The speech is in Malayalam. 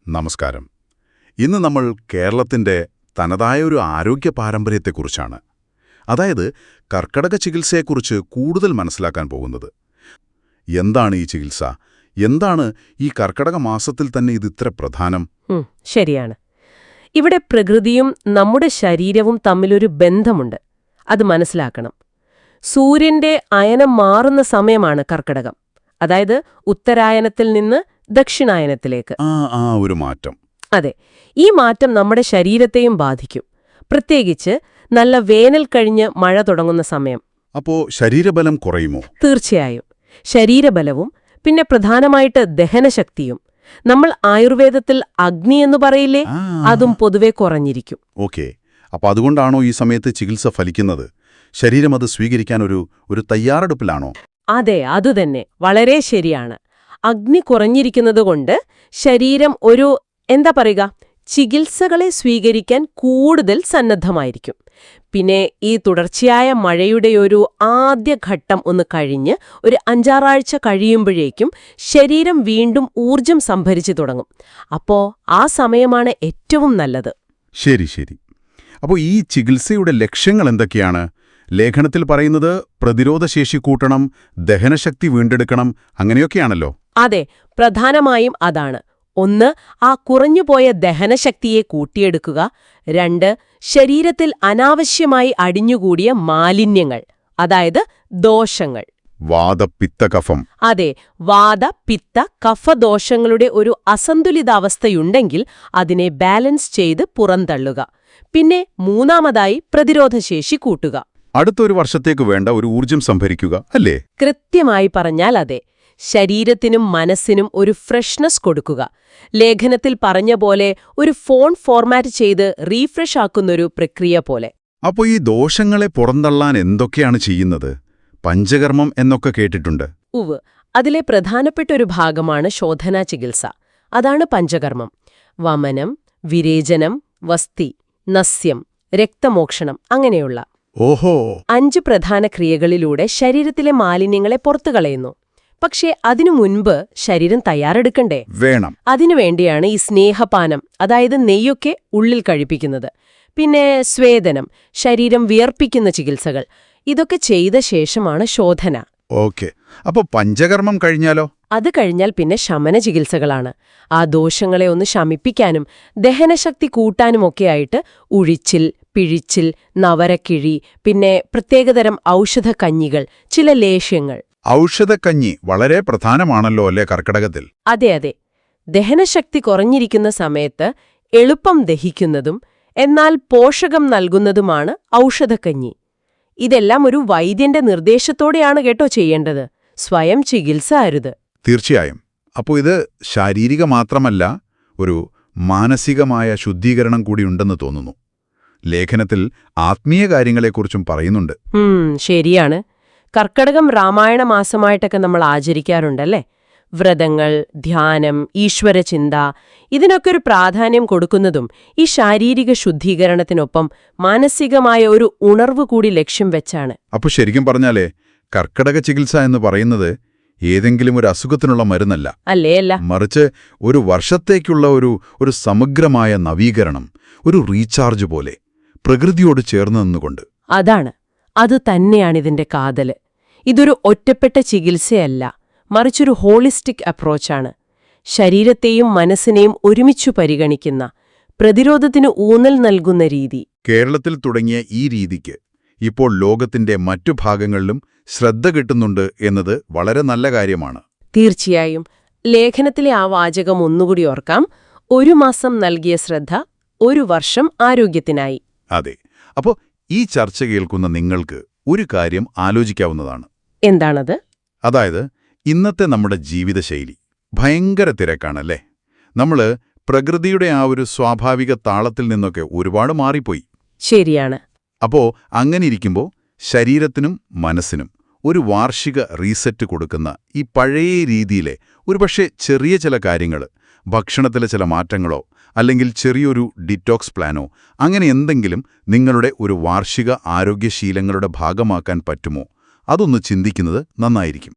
നമസ്കാരം. ഇന്ന് നമ്മൾ കേരളത്തിൻ്റെ തനതായ ഒരു ആരോഗ്യ പാരമ്പര്യത്തെക്കുറിച്ചാണ്, അതായത് കർക്കടക ചികിത്സയെക്കുറിച്ച് കൂടുതൽ മനസ്സിലാക്കാൻ പോകുന്നത്. എന്താണ് ഈ ചികിത്സ? എന്താണ് ഈ കർക്കടക മാസത്തിൽ തന്നെ ഇത്ര പ്രധാനം? ശരിയാണ്. ഇവിടെ പ്രകൃതിയും നമ്മുടെ ശരീരവും തമ്മിലൊരു ബന്ധമുണ്ട്. അത് മനസ്സിലാക്കണം. സൂര്യന്റെ അയനം മാറുന്ന സമയമാണ് കർക്കടകം. അതായത് ഉത്തരായനത്തിൽ നിന്ന് ദക്ഷിണായനത്തിലേക്ക് ഒരു മാറ്റം. അതെ, ഈ മാറ്റം നമ്മുടെ ശരീരത്തെയും ബാധിക്കും. പ്രത്യേകിച്ച് നല്ല വേനൽ കഴിഞ്ഞ് മഴ തുടങ്ങുന്ന സമയം. അപ്പോ ശരീരബലം കുറയുമോ? തീർച്ചയായും. ശരീരബലവും പിന്നെ പ്രധാനമായിട്ട് ദഹനശക്തിയും. നമ്മൾ ആയുർവേദത്തിൽ അഗ്നി എന്ന് പറയില്ലേ, അതും പൊതുവെ കുറഞ്ഞിരിക്കും. ഓക്കെ. അപ്പൊ അതുകൊണ്ടാണോ ഈ സമയത്ത് ചികിത്സ ഫലിക്കുന്നത്? ശരീരം അത് സ്വീകരിക്കാൻ ഒരു തയ്യാറെടുപ്പിലാണോ? അതെ, അതുതന്നെ. വളരെ ശരിയാണ്. അഗ്നി കുറഞ്ഞിരിക്കുന്നതുകൊണ്ട് ശരീരം എന്താ പറയുക, ചികിത്സകളെ സ്വീകരിക്കാൻ കൂടുതൽ സന്നദ്ധമായിരിക്കും. പിന്നെ ഈ തുടർച്ചയായ മഴയുടെ ആദ്യഘട്ടം ഒന്ന് കഴിഞ്ഞ് ഒരു 5-6 ആഴ്ച കഴിയുമ്പോഴേക്കും ശരീരം വീണ്ടും ഊർജം സംഭരിച്ചു തുടങ്ങും. അപ്പോ ആ സമയമാണ് ഏറ്റവും നല്ലത്. ശരി. അപ്പോൾ ഈ ചികിത്സയുടെ ലക്ഷ്യങ്ങൾ എന്തൊക്കെയാണ്? ലേഖനത്തിൽ പറയുന്നത് പ്രതിരോധശേഷി കൂട്ടണം, ദഹനശക്തി വീണ്ടെടുക്കണം, അങ്ങനെയൊക്കെയാണല്ലോ. അതെ, പ്രധാനമായും അതാണ്. 1, ആ കുറഞ്ഞുപോയ ദഹനശക്തിയെ കൂട്ടിയെടുക്കുക. 2, ശരീരത്തിൽ അനാവശ്യമായി അടിഞ്ഞുകൂടിയ മാലിന്യങ്ങൾ, അതായത് ദോഷങ്ങൾ. വാതപിത്തകഫം. അതെ, വാത-പിത്ത കഫദോഷങ്ങളുടെ ഒരു അസന്തുലിതാവസ്ഥയുണ്ടെങ്കിൽ അതിനെ ബാലൻസ് ചെയ്ത് പുറന്തള്ളുക. പിന്നെ 3-മതായി പ്രതിരോധശേഷി കൂട്ടുക. അടുത്തൊരു വർഷത്തേക്ക് വേണ്ട ഒരു ഊർജം സംഭരിക്കുക, അല്ലേ? കൃത്യമായി പറഞ്ഞാൽ അതെ. ശരീരത്തിനും മനസ്സിനും ഒരു ഫ്രഷ്നസ് കൊടുക്കുക. ലേഖനത്തിൽ പറഞ്ഞ പോലെ ഒരു ഫോൺ ഫോർമാറ്റ് ചെയ്ത് റീഫ്രഷ് ആക്കുന്നൊരു പ്രക്രിയ പോലെ. അപ്പോൾ ഈ ദോഷങ്ങളെ പുറന്തള്ളാൻ എന്തൊക്കെയാണ് ചെയ്യുന്നത്? പഞ്ചകർമ്മം എന്നൊക്കെ കേട്ടിട്ടുണ്ട്. അതിലെ പ്രധാനപ്പെട്ട ഒരു ഭാഗമാണ് ശോധനാ ചികിത്സ. അതാണ് പഞ്ചകർമ്മം. വമനം, വിരേചനം, വസ്തി, നസ്യം, രക്തമോക്ഷണം, അങ്ങനെയുള്ള 5 പ്രധാന ക്രിയകളിലൂടെ ശരീരത്തിലെ മാലിന്യങ്ങളെ പുറത്തു കളയുന്നു. പക്ഷേ അതിനു മുൻപ് ശരീരം തയ്യാറെടുക്കണ്ടേ? വേണം. അതിനുവേണ്ടിയാണ് ഈ സ്നേഹപാനം, അതായത് നെയ്യൊക്കെ ഉള്ളിൽ കഴിപ്പിക്കുന്നത്. പിന്നെ സ്വേദനം, ശരീരം വിയർപ്പിക്കുന്ന ചികിത്സകൾ. ഇതൊക്കെ ചെയ്ത ശേഷമാണ് ശോധന. ഓക്കെ. അപ്പൊ പഞ്ചകർമ്മം കഴിഞ്ഞാലോ? അത് കഴിഞ്ഞാൽ പിന്നെ ശമന ചികിത്സകളാണ്. ആ ദോഷങ്ങളെ ഒന്ന് ശമിപ്പിക്കാനും ദഹനശക്തി കൂട്ടാനുമൊക്കെയായിട്ട് ഉഴിച്ചിൽ, പിഴിച്ചിൽ, നവരക്കിഴി, പിന്നെ പ്രത്യേകതരം ഔഷധക്കഞ്ഞികൾ, ചില ലേഹ്യങ്ങൾ. ഔഷധക്കഞ്ഞി വളരെ പ്രധാനമാണല്ലോ അല്ലേ കർക്കിടകത്തിൽ? അതെ. ദഹനശക്തി കുറഞ്ഞിരിക്കുന്ന സമയത്ത് എളുപ്പം ദഹിക്കുന്നതും എന്നാൽ പോഷകം നൽകുന്നതുമാണ് ഔഷധക്കഞ്ഞി. ഇതെല്ലാം ഒരു വൈദ്യന്റെ നിർദ്ദേശത്തോടെയാണ് കേട്ടോ ചെയ്യേണ്ടത്. സ്വയം ചികിത്സ അരുത്. തീർച്ചയായും. അപ്പോൾ ഇത് ശാരീരിക മാത്രമല്ല, ഒരു മാനസികമായ ശുദ്ധീകരണം കൂടിയുണ്ടെന്ന് തോന്നുന്നു. ലേഖനത്തിൽ ആത്മീയ കാര്യങ്ങളെക്കുറിച്ചും പറയുന്നുണ്ട്. ശരിയാണ്. കർക്കടകം രാമായണ മാസമായിട്ടൊക്കെ നമ്മൾ ആചരിക്കാറുണ്ടല്ലേ? വ്രതങ്ങൾ, ധ്യാനം, ഈശ്വരചിന്ത, ഇതിനൊക്കെ ഒരു പ്രാധാന്യം കൊടുക്കുന്നതും ഈ ശാരീരിക ശുദ്ധീകരണത്തിനൊപ്പം മാനസികമായ ഒരു ഉണർവ് കൂടി ലക്ഷ്യം വെച്ചാണ്. അപ്പോൾ ശരിക്കും പറഞ്ഞാലേ കർക്കടക ചികിത്സ എന്ന് പറയുന്നത് ഏതെങ്കിലും ഒരു അസുഖത്തിനുള്ള മരുന്നല്ല, അല്ല, മറിച്ച് ഒരു വർഷത്തേക്കുള്ള ഒരു സമഗ്രമായ നവീകരണം, ഒരു റീചാർജ് പോലെ പ്രകൃതിയോട് ചേർന്ന് നിന്നുകൊണ്ട്. അത് തന്നെയാണിതിന്റെ കാതല്. ഇതൊരു ഒറ്റപ്പെട്ട ചികിത്സയല്ല, മറിച്ചൊരു ഹോളിസ്റ്റിക് അപ്രോച്ചാണ്. ശരീരത്തെയും മനസ്സിനെയും ഒരുമിച്ചു പരിഗണിക്കുന്ന, പ്രതിരോധത്തിന് ഊന്നൽ നൽകുന്ന രീതി. കേരളത്തിൽ തുടങ്ങിയ ഈ രീതിക്ക് ഇപ്പോൾ ലോകത്തിന്റെ മറ്റു ഭാഗങ്ങളിലും ശ്രദ്ധ കിട്ടുന്നുണ്ട് എന്നത് വളരെ നല്ല കാര്യമാണ്. തീർച്ചയായും. ലേഖനത്തിലെ ആ വാചകം ഒന്നുകൂടി ഓർക്കാം. 1 മാസം നൽകിയ ശ്രദ്ധ 1 വർഷം ആരോഗ്യത്തിനായി. അതെ. അപ്പോൾ ഈ ചർച്ച കേൾക്കുന്ന നിങ്ങൾക്ക് ഒരു കാര്യം ആലോചിക്കാവുന്നതാണ്. എന്താണത്? അതായത് ഇന്നത്തെ നമ്മുടെ ജീവിതശൈലി ഭയങ്കര തിരക്കാണല്ലേ? നമ്മള് പ്രകൃതിയുടെ ആ ഒരു സ്വാഭാവിക താളത്തിൽ നിന്നൊക്കെ ഒരുപാട് മാറിപ്പോയി. ശരിയാണ്. അപ്പോ അങ്ങനെയിരിക്കുമ്പോൾ ശരീരത്തിനും മനസ്സിനും ഒരു വാർഷിക റീസെറ്റ് കൊടുക്കുന്ന ഈ പഴയ രീതിയിലെ ഒരുപക്ഷെ ചെറിയ ചില കാര്യങ്ങൾ, ഭക്ഷണത്തിലെ ചില മാറ്റങ്ങളോ അല്ലെങ്കിൽ ചെറിയൊരു ഡിറ്റോക്സ് പ്ലാനോ, അങ്ങനെ എന്തെങ്കിലും നിങ്ങളുടെ ഒരു വാർഷിക ആരോഗ്യശീലങ്ങളുടെ ഭാഗമാക്കാൻ പറ്റുമോ? അതൊന്ന് ചിന്തിക്കുന്നത് നന്നായിരിക്കും.